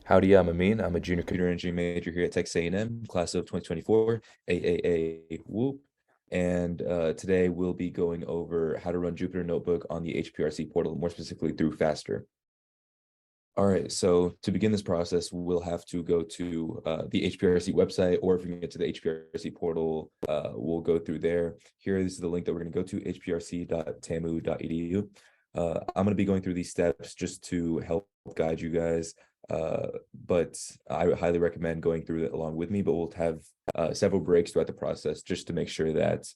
Howdy, I'm Amin. I'm a junior computer engineering major here at Texas A&M, class of 2024, AAA Whoop. And today we'll be going over how to run Jupyter Notebook on the HPRC portal, more specifically through Faster. All right, so to begin this process, we'll have to go to the HPRC website, or if we can get to the HPRC portal, we'll go through there. Here, this is the link that we're going to go to, hprc.tamu.edu. I'm going to be going through these steps just to help guide you guys, but I highly recommend going through it along with me, but we'll have several breaks throughout the process just to make sure that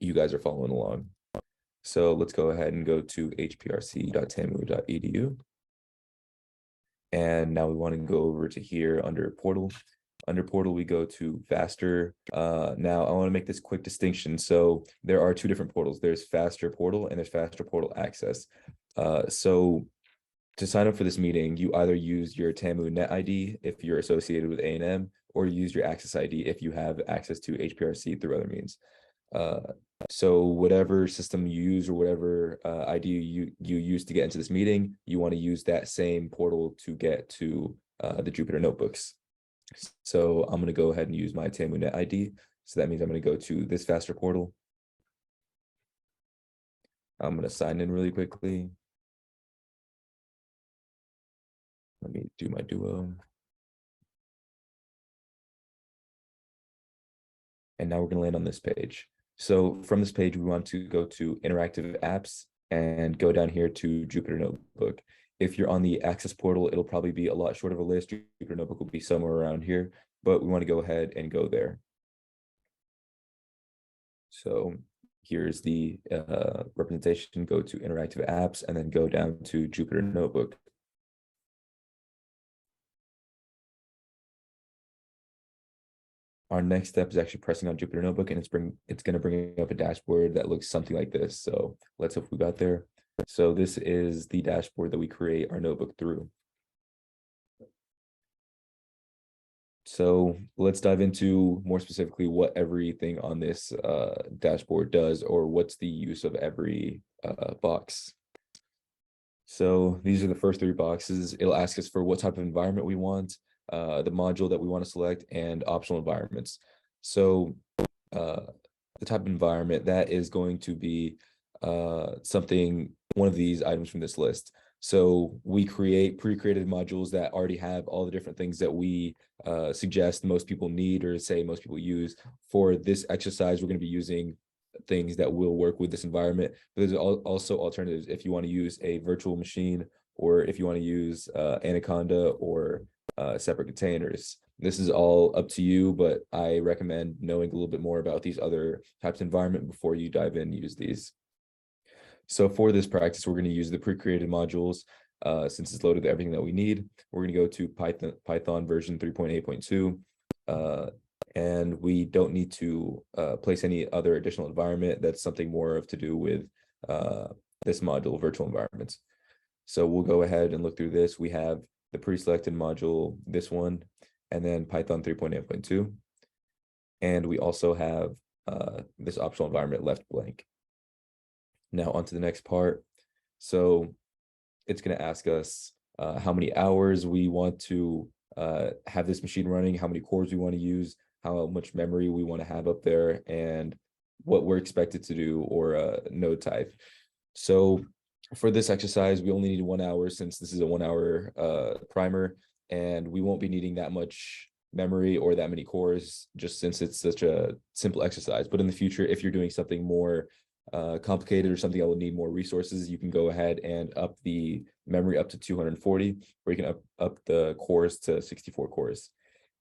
you guys are following along. So let's go ahead and go to hprc.tamu.edu. And now we want to go over to here under portal. Under portal, we go to Faster. Now I want to make this quick distinction. So there are two different portals. There's Faster Portal and there's Faster Portal Access. So to sign up for this meeting, you either use your TAMU Net ID if you're associated with A&M, or use your Access ID if you have access to HPRC through other means. So whatever system you use or whatever ID you use to get into this meeting, you want to use that same portal to get to the Jupyter Notebooks. So I'm going to go ahead and use my TAMU Net ID. So that means I'm going to go to this Faster portal. I'm going to sign in really quickly. Let me do my Duo. And now we're going to land on this page. So from this page, we want to go to Interactive Apps and go down here to Jupyter Notebook. If you're on the Access portal, it'll probably be a lot short of a list. Jupyter Notebook will be somewhere around here, but we want to go ahead and go there. So here's the representation. Go to Interactive Apps and then go down to Jupyter Notebook. Our next step is actually pressing on Jupyter Notebook, and it's going to bring up a dashboard that looks something like this. So let's hope we got there. So this is the dashboard that we create our notebook through. So let's dive into more specifically what everything on this dashboard does, or what's the use of every box. So these are the first three boxes. It'll ask us for what type of environment we want, the module that we want to select, and optional environments. So the type of environment, that is going to be one of these items from this list. So we create pre-created modules that already have all the different things that we suggest most people need, or say most people use. For this exercise, we're going to be using things that will work with this environment. But there's also alternatives if you want to use a virtual machine, or if you want to use Anaconda or separate containers. This is all up to you, but I recommend knowing a little bit more about these other types of environment before you dive in and use these. So for this practice, we're going to use the pre-created modules. Since it's loaded everything that we need, we're going to go to Python version 3.8.2. And we don't need to place any other additional environment. That's something more of to do with this module, virtual environments. So we'll go ahead and look through this. We have the pre-selected module, this one, and then Python 3.8.2. And we also have this optional environment left blank. Now on to the next part. So it's going to ask us how many hours we want to have this machine running, how many cores we want to use, how much memory we want to have up there, and what we're expected to do, or node type. So for this exercise, we only need 1 hour, since this is a 1 hour primer, and we won't be needing that much memory or that many cores, just since it's such a simple exercise. But in the future, if you're doing something more complicated or something that will need more resources, you can go ahead and up the memory up to 240, or you can up the cores to 64 cores.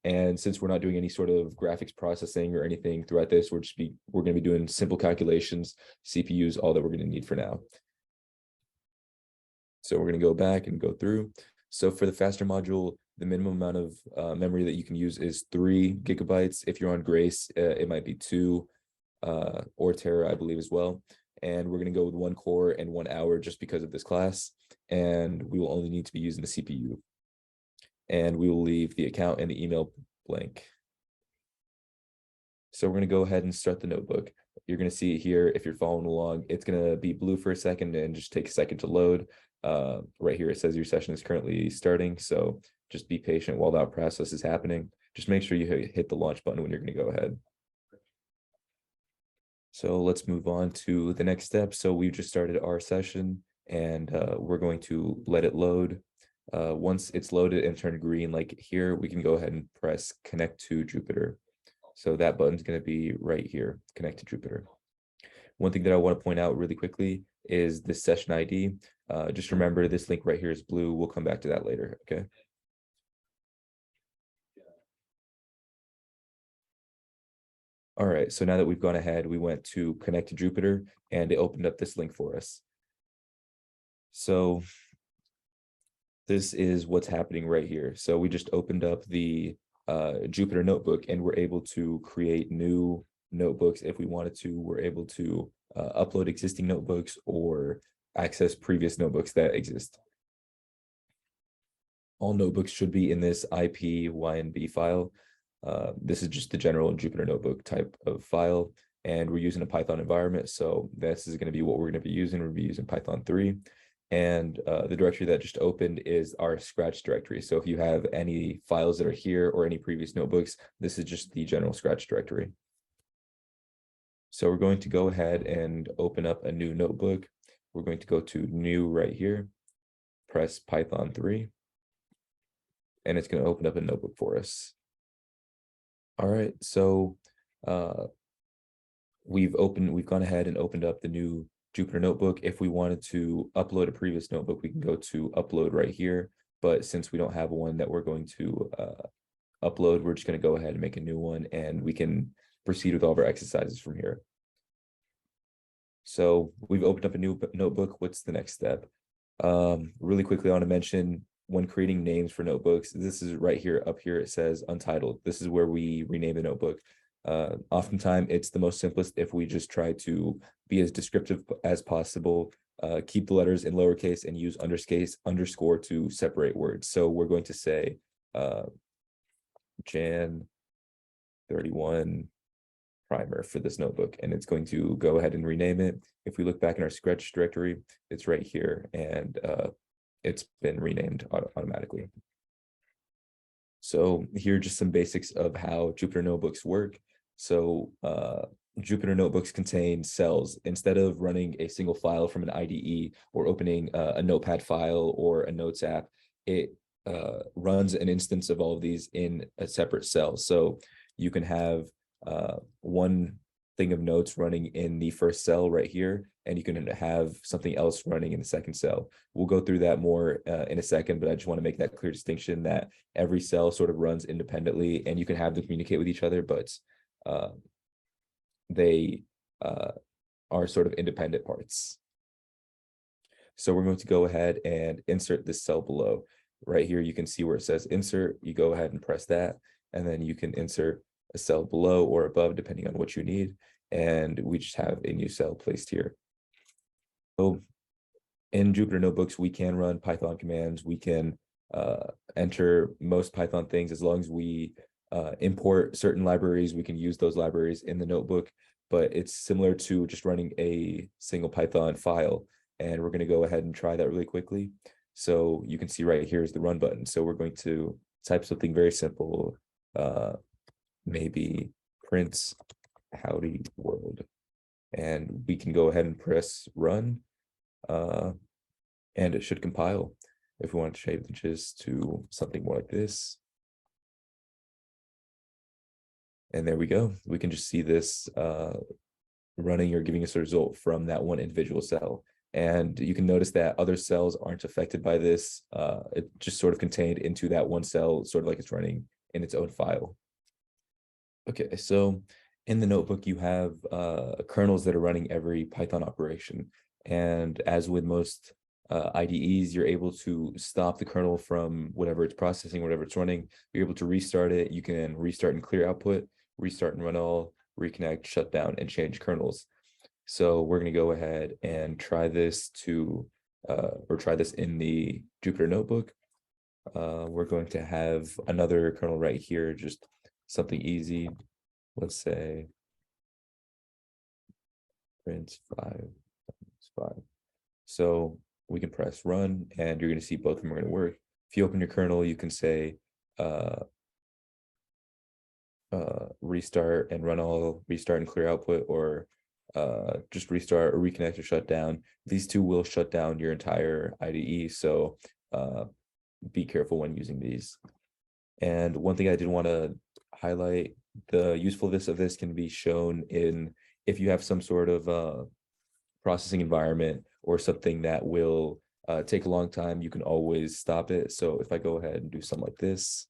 And since we're not doing any sort of graphics processing or anything throughout this, we're going to be doing simple calculations. CPU is all that we're going to need for now. So we're going to go back and go through. So for the Faster module, the minimum amount of memory that you can use is 3 gigabytes. If you're on Grace, it might be 2 or Terra, I believe, as well. And we're going to go with 1 core and 1 hour just because of this class. And we will only need to be using the CPU. And we will leave the account and the email blank. So we're going to go ahead and start the notebook. You're going to see it here. If you're following along, it's going to be blue for a second and just take a second to load. right here, it says your session is currently starting. So just be patient while that process is happening. Just make sure you hit the launch button when you're going to go ahead. So let's move on to the next step. So we've just started our session, and we're going to let it load. Once it's loaded and turned green, like here, we can go ahead and press connect to Jupyter. So that button's going to be right here, connect to Jupyter. One thing that I want to point out really quickly is the session ID. Just remember this link right here is blue. We'll come back to that later, okay? All right, so now that we've gone ahead, we went to connect to Jupyter and it opened up this link for us. So this is what's happening right here. So we just opened up the Jupyter Notebook and we're able to create new notebooks if we wanted to. We're able to upload existing notebooks or access previous notebooks that exist. All notebooks should be in this IPYNB file. This is just the general Jupyter Notebook type of file, and we're using a Python environment. So this is going to be what we're going to be using. We'll be using Python 3. And the directory that just opened is our Scratch directory. So if you have any files that are here or any previous notebooks, this is just the general Scratch directory. So we're going to go ahead and open up a new notebook. We're going to go to new right here, press Python 3, and it's going to open up a notebook for us. All right, so we've gone ahead and opened up the new Jupyter Notebook. If we wanted to upload a previous notebook, we can go to upload right here. But since we don't have one that we're going to upload, we're just going to go ahead and make a new one, and we can proceed with all of our exercises from here. So we've opened up a new notebook. What's the next step? Really quickly, I want to mention when creating names for notebooks, this is right here, up here, it says Untitled. This is where we rename the notebook. Oftentimes, it's the most simplest if we just try to be as descriptive as possible, keep the letters in lowercase and use underscore to separate words. So we're going to say Jan 31 primer for this notebook, and it's going to go ahead and rename it. If we look back in our Scratch directory, it's right here, and it's been renamed automatically. So here are just some basics of how Jupyter Notebooks work. So Jupyter Notebooks contain cells. Instead of running a single file from an IDE or opening a Notepad file or a Notes app, it runs an instance of all of these in a separate cell. So you can have one thing of notes running in the first cell right here, and you can have something else running in the second cell. We'll go through that more in a second, but I just want to make that clear distinction that every cell sort of runs independently, and you can have them communicate with each other, but they are sort of independent parts. So we're going to go ahead and insert this cell below. Right here, you can see where it says insert. You go ahead and press that, and then you can insert a cell below or above, depending on what you need. And we just have a new cell placed here. So in Jupyter Notebooks, we can run Python commands. We can enter most Python things. As long as we import certain libraries, we can use those libraries in the notebook, but it's similar to just running a single Python file. And we're going to go ahead and try that really quickly. So you can see right here is the run button. So we're going to type something very simple, maybe print howdy world, and we can go ahead and press run, and it should compile. If we want to change this to something more like this, and there we go. We can just see this running or giving us a result from that one individual cell. And you can notice that other cells aren't affected by this. It just sort of contained into that one cell, sort of like it's running in its own file. Okay, so in the notebook, you have kernels that are running every Python operation. And as with most IDEs, you're able to stop the kernel from whatever it's processing, whatever it's running. You're able to restart it. You can restart and clear output, restart and run all, reconnect, shut down, and change kernels. So we're going to go ahead and try this try this in the Jupyter Notebook. We're going to have another kernel right here, just something easy. Let's say print 5 times 5. So we can press run, and you're going to see both of them are going to work. If you open your kernel, you can say restart and run all, restart and clear output, or just restart or reconnect or shut down. These two will shut down your entire IDE, so be careful when using these. And one thing I did want to highlight, the usefulness of this can be shown in if you have some sort of processing environment or something that will take a long time, you can always stop it. So if I go ahead and do something like this,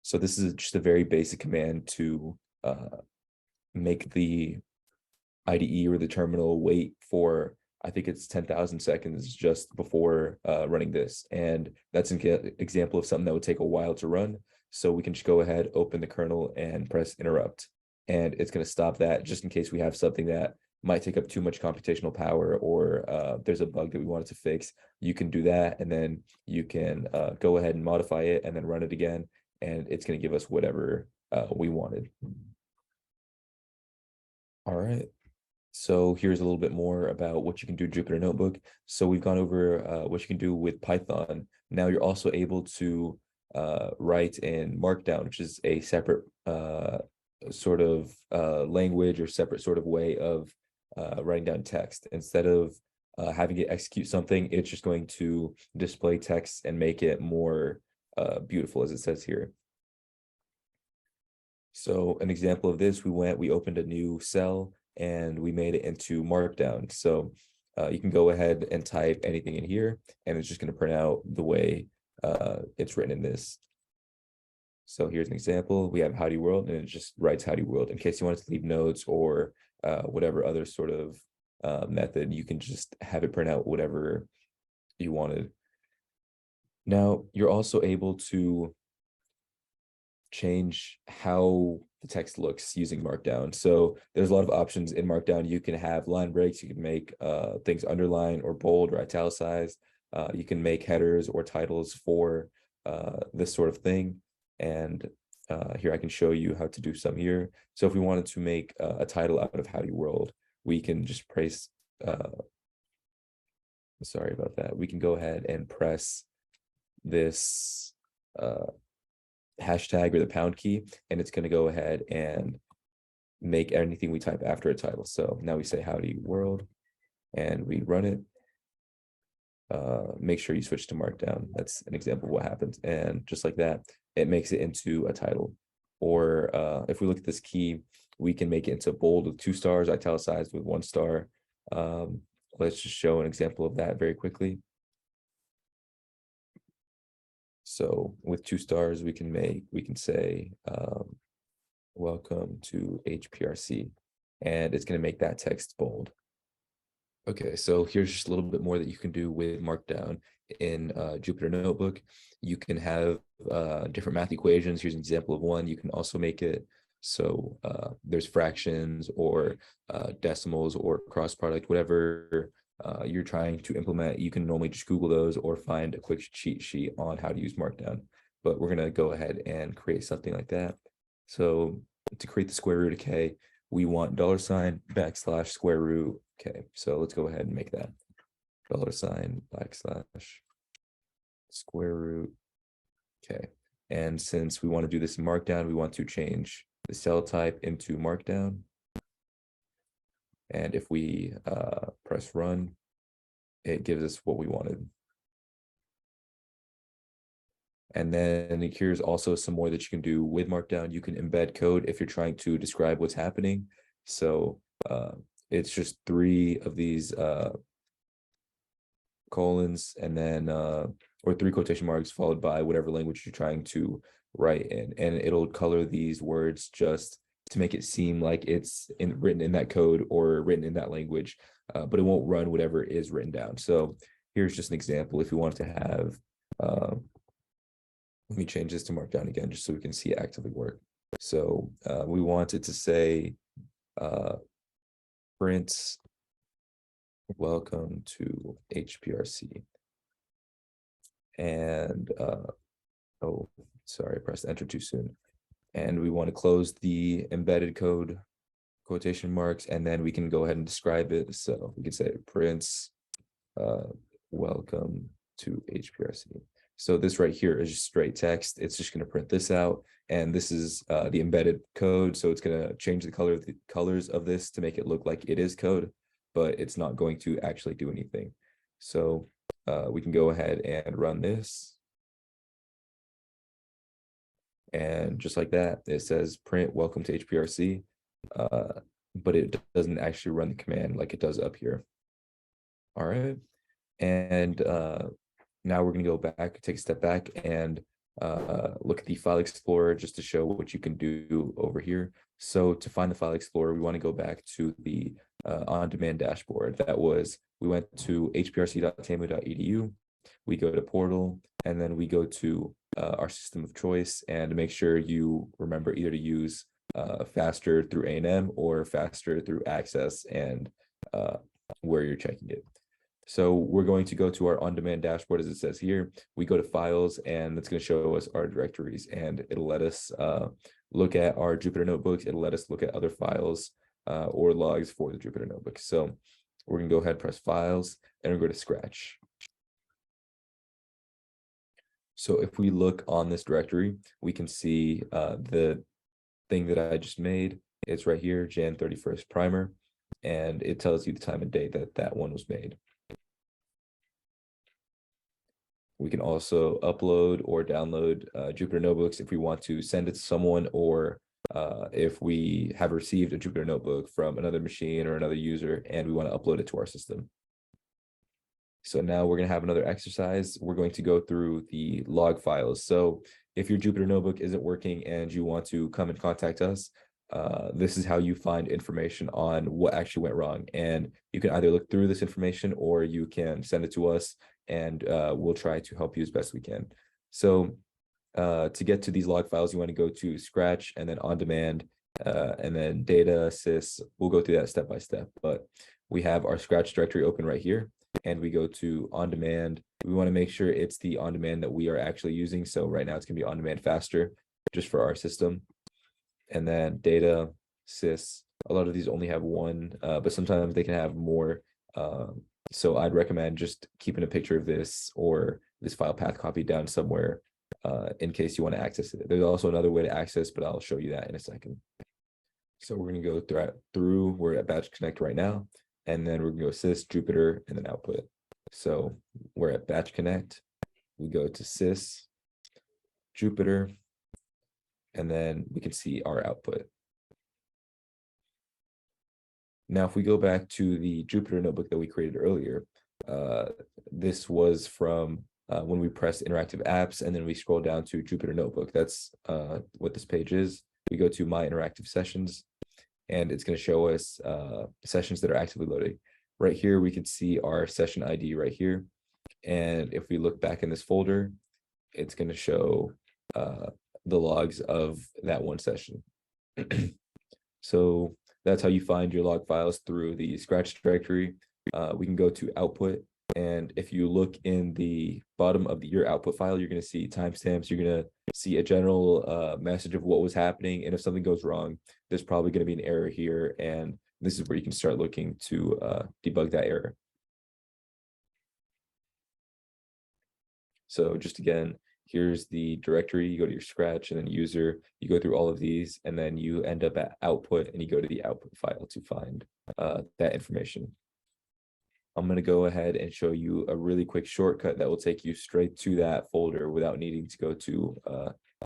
so this is just a very basic command to make the IDE or the terminal wait for, I think it's 10,000 seconds just before running this. And that's an example of something that would take a while to run. So we can just go ahead, open the kernel and press interrupt. And it's going to stop that just in case we have something that might take up too much computational power, or there's a bug that we wanted to fix. You can do that, and then you can go ahead and modify it and then run it again. And it's going to give us whatever we wanted. All right. So here's a little bit more about what you can do in Jupyter Notebook. So we've gone over what you can do with Python. Now you're also able to write in Markdown, which is a separate sort of language or separate sort of way of writing down text. Instead of having it execute something, it's just going to display text and make it more beautiful, as it says here. So an example of this, we opened a new cell and we made it into Markdown. So you can go ahead and type anything in here, and it's just going to print out the way it's written in this. So here's an example. We have Howdy World, and it just writes Howdy World. In case you wanted to leave notes or whatever other sort of method, you can just have it print out whatever you wanted. Now, you're also able to change how the text looks using Markdown. So there's a lot of options in Markdown. You can have line breaks. You can make things underline or bold or italicized. You can make headers or titles for this sort of thing. And here I can show you how to do some here. So if we wanted to make a title out of Howdy World, we can just press, sorry about that. We can go ahead and press this hashtag or the pound key, and it's going to go ahead and make anything we type after a title. So now we say Howdy World and we run it. Make sure you switch to Markdown. That's an example of what happens. And just like that, it makes it into a title. Or if we look at this key, we can make it into bold with 2 stars, italicized with 1 star. Let's just show an example of that very quickly. So with 2 stars, we can say, welcome to HPRC, and it's going to make that text bold. Okay, so here's just a little bit more that you can do with Markdown in Jupyter Notebook. You can have different math equations. Here's an example of one. You can also make it so there's fractions or decimals or cross product, whatever you're trying to implement. You can normally just Google those or find a quick cheat sheet on how to use Markdown. But we're going to go ahead and create something like that. So to create the square root of k, we want $/ square root k. So let's go ahead and make that $/ square root k. And since we want to do this in Markdown, we want to change the cell type into Markdown. And if we press run, it gives us what we wanted. And then here's also some more that you can do with Markdown. You can embed code if you're trying to describe what's happening. So it's just 3 of these colons, and then or 3 quotation marks followed by whatever language you're trying to write in, and it'll color these words just to make it seem like it's written in that code or written in that language, but it won't run whatever is written down. So here's just an example. If we want to have, let me change this to Markdown again, just so we can see it actively work. So we want it to say, print welcome to HPRC. And, oh, sorry, I pressed enter too soon. And we want to close the embedded code quotation marks, and then we can go ahead and describe it. So we can say prints uh, welcome to HPRC. So this right here is just straight text. It's just going to print this out. And this is the embedded code. So it's going to change the colors of this to make it look like it is code, but it's not going to actually do anything. So we can go ahead and run this. And just like that, it says print welcome to HPRC, but it doesn't actually run the command like it does up here. All right. And now we're going to go back, take a step back, and look at the File Explorer just to show what you can do over here. So to find the File Explorer, we want to go back to the on-demand dashboard. We went to hprc.tamu.edu, we go to portal, and then we go to our system of choice, and make sure you remember either to use faster through A&M or faster through Access and where you're checking it. So we're going to go to our on-demand dashboard, as it says here. We go to files, and it's going to show us our directories, and it'll let us look at our Jupyter notebooks. It'll let us look at other files or logs for the Jupyter notebook. So we're going to go ahead and press files, and we're going to go to Scratch. So if we look on this directory, we can see the thing that I just made. It's right here, Jan 31st primer, and it tells you the time and date that one was made. We can also upload or download Jupyter Notebooks if we want to send it to someone, or if we have received a Jupyter Notebook from another machine or another user and we want to upload it to our system. So now we're going to have another exercise. We're going to go through the log files. So if your Jupyter Notebook isn't working and you want to come and contact us, this is how you find information on what actually went wrong. And you can either look through this information or you can send it to us, and we'll try to help you as best we can. So to get to these log files, you want to go to Scratch and then On Demand, and then Data, Sys. We'll go through that step by step, but we have our Scratch directory open right here, and we go to On Demand. We want to make sure it's the On Demand that we are actually using. So right now it's going to be On Demand Faster just for our system. And then Data, Sys. A lot of these only have one, but sometimes they can have more. So I'd recommend just keeping a picture of this or this file path copied down somewhere in case you want to access it. There's also another way to access, but I'll show you that in a second. So we're going to go through, we're at Batch Connect right now, and then we're going to go Sys, Jupyter, and then Output. So we're at Batch Connect, we go to Sys, Jupyter, and then we can see our output. Now, if we go back to the Jupyter notebook that we created earlier, this was from when we pressed interactive apps, and then we scroll down to Jupyter Notebook. That's what this page is. We go to My Interactive Sessions, and it's going to show us sessions that are actively loading. Right here, we can see our session ID right here. And if we look back in this folder, it's going to show the logs of that one session. So that's how you find your log files through the Scratch directory. We can go to Output, and if you look in the bottom of your output file, you're going to see timestamps. You're going to see a general message of what was happening, and if something goes wrong, there's probably going to be an error here, and this is where you can start looking to debug that error. So just again, here's the directory. You go to your Scratch and then user, you go through all of these, and then you end up at output, and you go to the output file to find that information. I'm going to go ahead and show you a really quick shortcut that will take you straight to that folder without needing to go to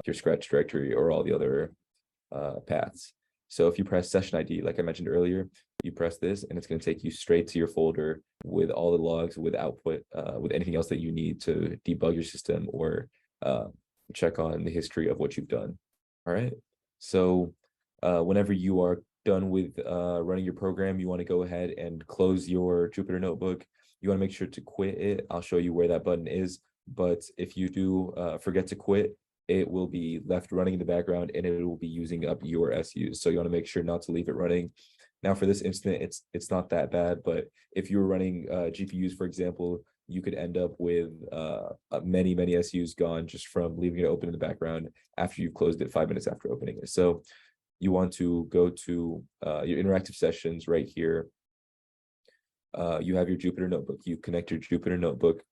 your Scratch directory or all the other paths. So if you press session ID, like I mentioned earlier, you press this and it's going to take you straight to your folder with all the logs, with output, with anything else that you need to debug your system or check on the history of what you've done. All right. So whenever you are done with running your program, you want to go ahead and close your Jupyter Notebook. You want to make sure to quit it. I'll show you where that button is. But if you do forget to quit, it will be left running in the background and it will be using up your SUs. So you want to make sure not to leave it running. Now for this incident, it's not that bad, but if you were running GPUs, for example, you could end up with many SUs gone just from leaving it open in the background after you've closed it 5 minutes after opening it. So you want to go to your interactive sessions right here. you have your Jupyter Notebook. You connect your Jupyter Notebook,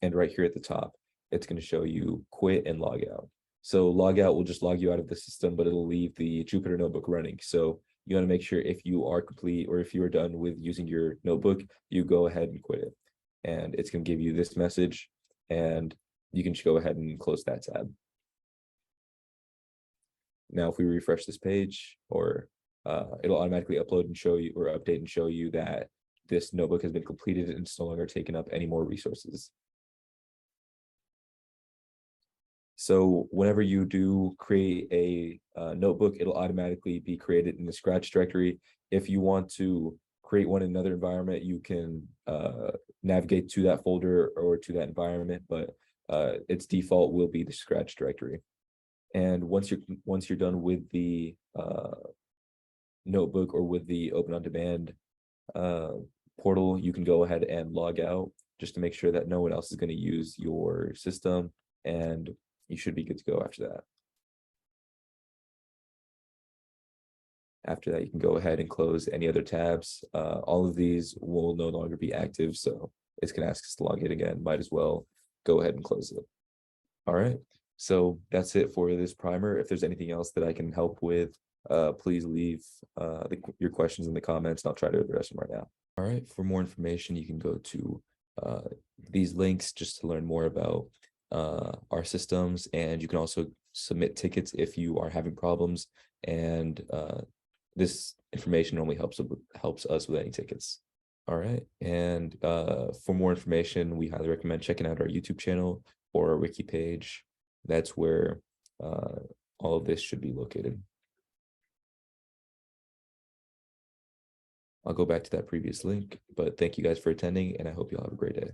and right here at the top, it's going to show you quit and log out. So log out will just log you out of the system, but it'll leave the Jupyter Notebook running. So you want to make sure if you are complete or if you are done with using your notebook, you go ahead and quit it. And it's going to give you this message, and you can just go ahead and close that tab. Now, if we refresh this page, or it'll automatically upload and show you, or update and show you that this notebook has been completed and it's no longer taking up any more resources. So whenever you do create a notebook, it'll automatically be created in the Scratch directory. If you want to create one in another environment, you can navigate to that folder or to that environment, but its default will be the Scratch directory. And once you're done with the notebook or with the Open on Demand portal, you can go ahead and log out just to make sure that no one else is going to use your system, and you should be good to go after that. After that, you can go ahead and close any other tabs. All of these will no longer be active, so it's going to ask us to log in again. Might as well go ahead and close it. All right, so that's it for this primer. If there's anything else that I can help with, please leave your questions in the comments, and I'll try to address them right now. All right, for more information, you can go to these links just to learn more about our systems, and you can also submit tickets if you are having problems, and this information only helps us with any tickets. All right, and for more information, we highly recommend checking out our YouTube channel or our wiki page. That's where all of this should be located. I'll go back to that previous link, but thank you guys for attending, and I hope you all have a great day.